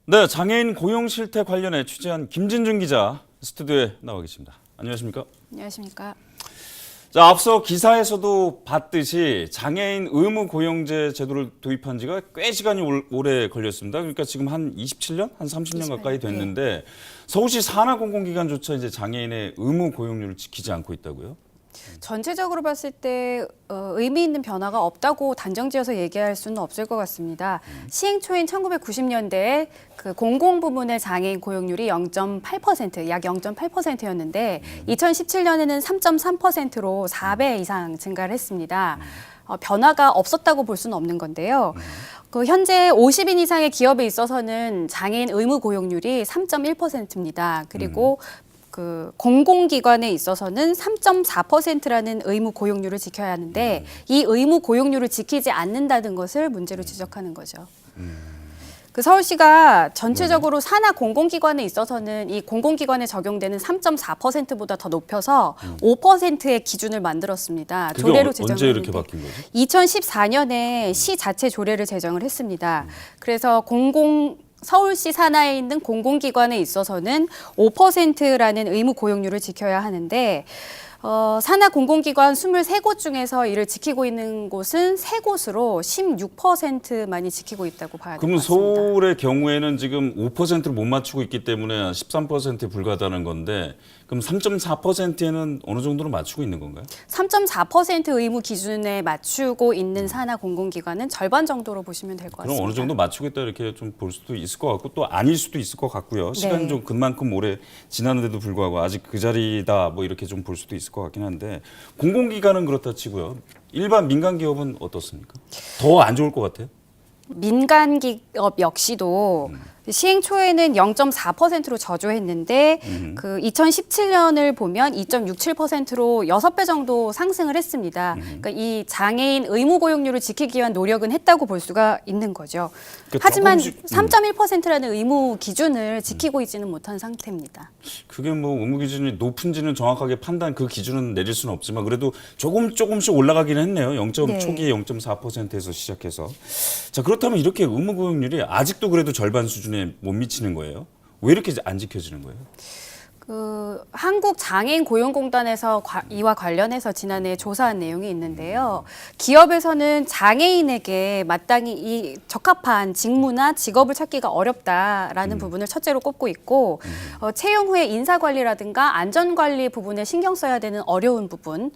네, 장애인 고용 실태 관련해 취재한 김진중 기자 스튜디오에 나와 계십니다. 안녕하십니까? 안녕하십니까? 자, 앞서 기사에서도 봤듯이 장애인 의무 고용제 제도를 도입한 지가 꽤 시간이 오래 걸렸습니다. 그러니까 지금 한 27년, 한 30년 가까이 됐는데 서울시 산하 공공기관조차 이제 장애인의 의무 고용률을 지키지 않고 있다고요? 전체적으로 봤을 때 의미 있는 변화가 없다고 단정지어서 얘기할 수는 없을 것 같습니다. 시행 초인 1990년대에 그 공공부문의 장애인 고용률이 0.8%, 약 0.8%였는데 2017년에는 3.3%로 4배 이상 증가를 했습니다. 변화가 없었다고 볼 수는 없는 건데요. 현재 50인 이상의 기업에 있어서는 장애인 의무 고용률이 3.1%입니다. 그리고 그 공공기관에 있어서는 3.4%라는 의무 고용률을 지켜야 하는데 이 의무 고용률을 지키지 않는다는 것을 문제로 지적하는 거죠. 그 서울시가 전체적으로 산하 공공기관에 있어서는 이 공공기관에 적용되는 3.4%보다 더 높여서 5%의 기준을 만들었습니다. 그게 조례로 언제 제정을 이렇게 했는데 바뀐 거죠? 2014년에 시 자체 조례를 제정을 했습니다. 그래서 서울시 산하에 있는 공공기관에 있어서는 5%라는 의무 고용률을 지켜야 하는데 산하 공공기관 23곳 중에서 이를 지키고 있는 곳은 3곳으로 16%만이 지키고 있다고 봐야 될 것 그러면 같습니다. 서울의 경우에는 지금 5%를 못 맞추고 있기 때문에 13%에 불과하다는 건데 그럼 3.4%에는 어느 정도로 맞추고 있는 건가요? 3.4% 의무 기준에 맞추고 있는 산하 공공기관은 절반 정도로 보시면 될 것 같습니다. 그럼 어느 정도 맞추고 있다 이렇게 좀 볼 수도 있을 것 같고 또 아닐 수도 있을 것 같고요. 시간이 좀 그만큼 오래 지났는데도 불구하고 아직 그 자리다 뭐 이렇게 좀 볼 수도 있을 것 같긴 한데 공공기관은 그렇다 치고요. 일반 민간 기업은 어떻습니까? 더 안 좋을 것 같아요? 민간 기업 역시도 시행 초에는 0.4%로 저조했는데 그 2017년을 보면 2.67%로 6배 정도 상승을 했습니다. 그러니까 이 장애인 의무 고용률을 지키기 위한 노력은 했다고 볼 수가 있는 거죠. 그러니까 하지만 조금씩, 3.1%라는 의무 기준을 지키고 있지는 못한 상태입니다. 그게 뭐 의무 기준이 높은지는 정확하게 그 기준은 내릴 수는 없지만 그래도 조금씩 올라가긴 했네요. 네. 초기에 0.4%에서 시작해서. 자, 그렇다면 이렇게 의무 고용률이 아직도 그래도 절반 수준에 못 미치는 거예요? 왜 이렇게 안 지켜지는 거예요? 한국장애인고용공단에서 이와 관련해서 지난해 조사한 내용이 있는데요. 기업에서는 장애인에게 마땅히 이 적합한 직무나 직업을 찾기가 어렵다라는 부분을 첫째로 꼽고 있고 채용 후에 인사관리라든가 안전관리 부분에 신경 써야 되는 어려운 부분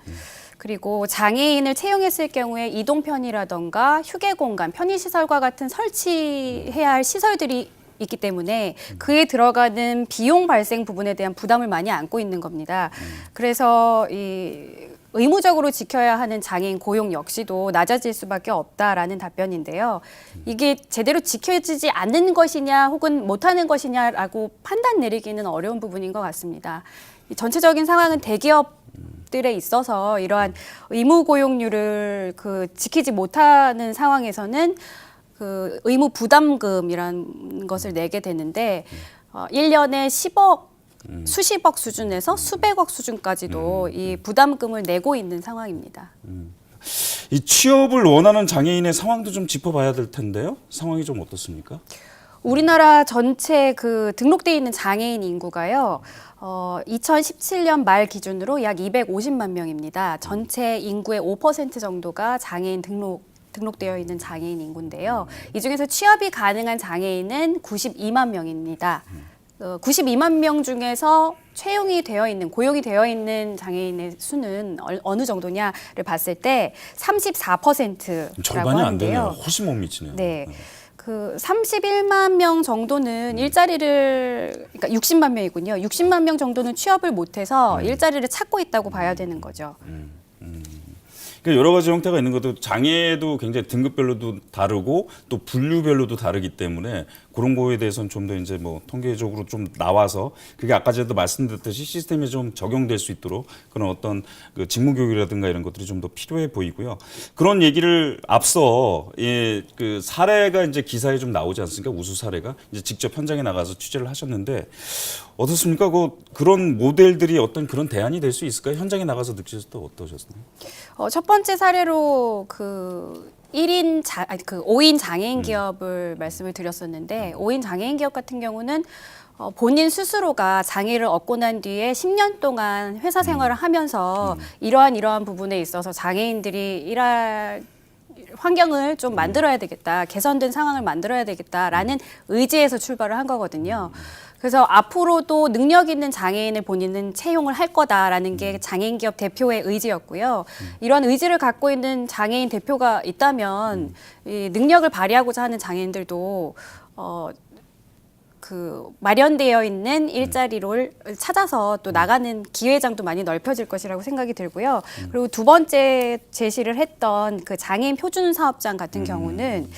그리고 장애인을 채용했을 경우에 이동편이라든가 휴게공간, 편의시설과 같은 설치해야 할 시설들이 있기 때문에 그에 들어가는 비용 발생 부분에 대한 부담을 많이 안고 있는 겁니다. 그래서 의무적으로 지켜야 하는 장애인 고용 역시도 낮아질 수밖에 없다라는 답변인데요. 이게 제대로 지켜지지 않는 것이냐 혹은 못하는 것이냐라고 판단 내리기는 어려운 부분인 것 같습니다. 전체적인 상황은 대기업들에 있어서 이러한 의무 고용률을 지키지 못하는 상황에서는 그 의무 부담금이라는 것을 내게 되는데 1년에 10억, 수십억 수준에서 수백억 수준까지도 이 부담금을 내고 있는 상황입니다. 이 취업을 원하는 장애인의 상황도 좀 짚어봐야 될 텐데요. 상황이 좀 어떻습니까? 우리나라 전체 그 등록돼 있는 장애인 인구가요. 2017년 말 기준으로 약 250만 명입니다. 전체 인구의 5% 정도가 장애인 등록되어 있는 장애인 인구인데요. 이 중에서 취업이 가능한 장애인은 92만 명입니다. 92만 명 중에서 채용이 되어 있는, 고용이 되어 있는 장애인의 수는 어느 정도냐를 봤을 때 34%라고 절반이 안 되네요. 하는데요. 훨씬 못 미치네요. 네. 그 31만 명 정도는 일자리를, 그러니까 60만 명이군요. 60만 명 정도는 취업을 못해서 일자리를 찾고 있다고 봐야 되는 거죠. 그러니까 여러 가지 형태가 있는 것도 장애도 굉장히 등급별로도 다르고 또 분류별로도 다르기 때문에 그런 거에 대해서는 좀 더 이제 뭐 통계적으로 좀 나와서 그게 아까 전에도 말씀드렸듯이 시스템에 좀 적용될 수 있도록 그런 어떤 그 직무 교육이라든가 이런 것들이 좀 더 필요해 보이고요. 그런 얘기를 앞서 그 사례가 이제 기사에 좀 나오지 않습니까? 우수 사례가 이제 직접 현장에 나가서 취재를 하셨는데 어떻습니까? 그런 모델들이 어떤 그런 대안이 될 수 있을까요? 현장에 나가서 느끼셨을 때 어떠셨나요? 첫 번째 사례로 그 5인 장애인 기업을 말씀을 드렸었는데 5인 장애인 기업 같은 경우는 본인 스스로가 장애를 얻고 난 뒤에 10년 동안 회사 생활을 하면서 이러한 부분에 있어서 장애인들이 일할 환경을 좀 만들어야 되겠다, 개선된 상황을 만들어야 되겠다라는 의지에서 출발을 한 거거든요. 그래서 앞으로도 능력 있는 장애인을 본인은 채용을 할 거다라는 게 장애인 기업 대표의 의지였고요. 이런 의지를 갖고 있는 장애인 대표가 있다면 이 능력을 발휘하고자 하는 장애인들도 그 마련되어 있는 일자리를 찾아서 또 나가는 기회장도 많이 넓혀질 것이라고 생각이 들고요. 그리고 두 번째 제시를 했던 그 장애인 표준 사업장 같은 경우는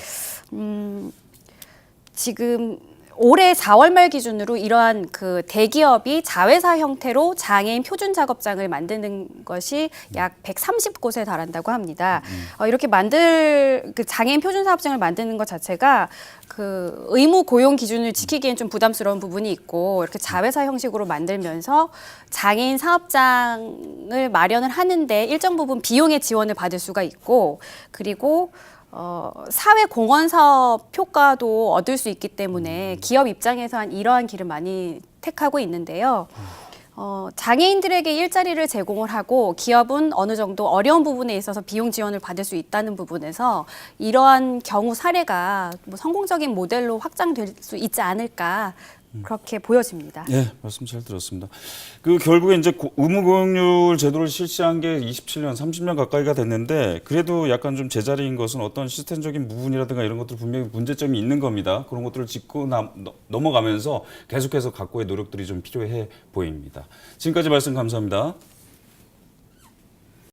지금 올해 4월 말 기준으로 이러한 그 대기업이 자회사 형태로 장애인 표준 작업장을 만드는 것이 약 130곳에 달한다고 합니다. 이렇게 그 장애인 표준 사업장을 만드는 것 자체가 그 의무 고용 기준을 지키기엔 좀 부담스러운 부분이 있고 이렇게 자회사 형식으로 만들면서 장애인 사업장을 마련을 하는데 일정 부분 비용의 지원을 받을 수가 있고 그리고 사회 공헌 사업 효과도 얻을 수 있기 때문에 기업 입장에서 이러한 길을 많이 택하고 있는데요. 장애인들에게 일자리를 제공을 하고 기업은 어느 정도 어려운 부분에 있어서 비용 지원을 받을 수 있다는 부분에서 이러한 경우 사례가 뭐 성공적인 모델로 확장될 수 있지 않을까 그렇게 보여집니다. 예, 말씀 잘 들었습니다. 그 결국에 이제 의무고용률 제도를 실시한 게 27년, 30년 가까이가 됐는데 그래도 약간 좀 제자리인 것은 어떤 시스템적인 부분이라든가 이런 것들 분명히 문제점이 있는 겁니다. 그런 것들을 짚고 넘어가면서 계속해서 각고의 노력들이 좀 필요해 보입니다. 지금까지 말씀 감사합니다.